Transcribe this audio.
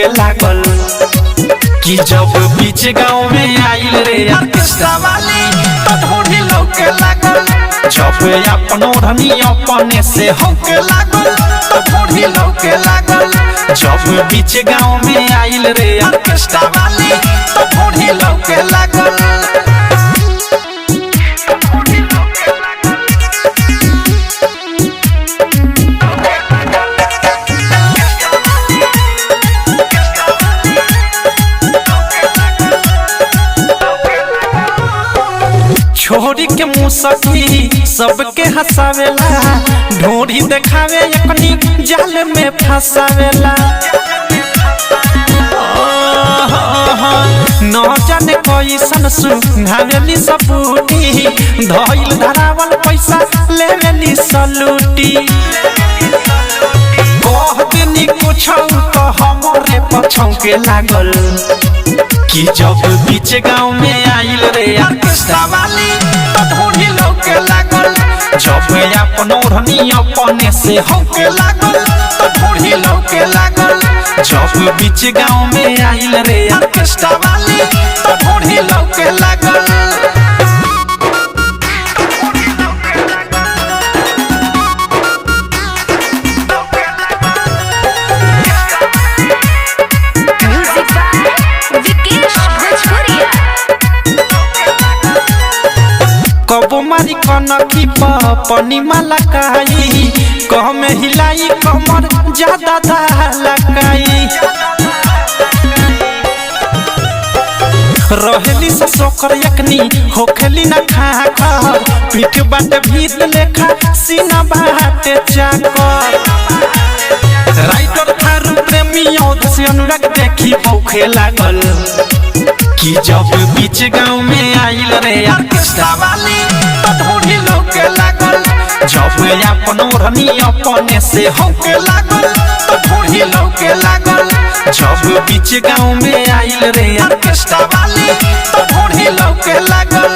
हौके लागल कि जब बीच गाँव में आइल रे ऑर्केस्ट्रा वाली तो ढोली लौके लागल। जब अपन ओढ़नी अपने से हौके लागल तो ढोली लौके लागल। जब बीच गाँव में आइल रे ऑर्केस्ट्रा वाली तो ढोली लौके लागल। छोरी के मुँह सखी सबके हंसावेला, ढोरी देखावे अपनी जाल में फंसावेला। न जाने कैसन सुंघावेली सबूती, धइल धरावल पैसा लेवेली सलूटी। कह देनी कुछ तो हमरे पछौके लागल कि जब बीच गाँव में आइल रे ऑर्केस्ट्रा वाली तो ढोली लौके लागल। जब अपन ओढ़नी अपने से हौके लागल तो ढोली लौके लागल। जब बीच गाँव में आइल रे ऑर्केस्ट्रा वाली तो ढोली लौके लागल। कबो मारी कनकी पनी माला काई, कह में हिलाई कमर ज्यादा लकाई। रहेली से सोकर यकनी होखेली न खाकर, पीठ बाटे भीत लेखा सीना बाटे चाकर। राइटर थारू प्रेमी औध से अनुराग देखी भौखे लागल कि जब बीच गाँव में आइल रे ऑर्केस्ट्रा वाली तो ढोली लौके लागल। जब अपन ओढ़नी अपने से हौके लागल तो ढोली लौके लागल। जब बीच गाँव में आइल रे ऑर्केस्ट्रा वाली तो ढोली लौके लागल।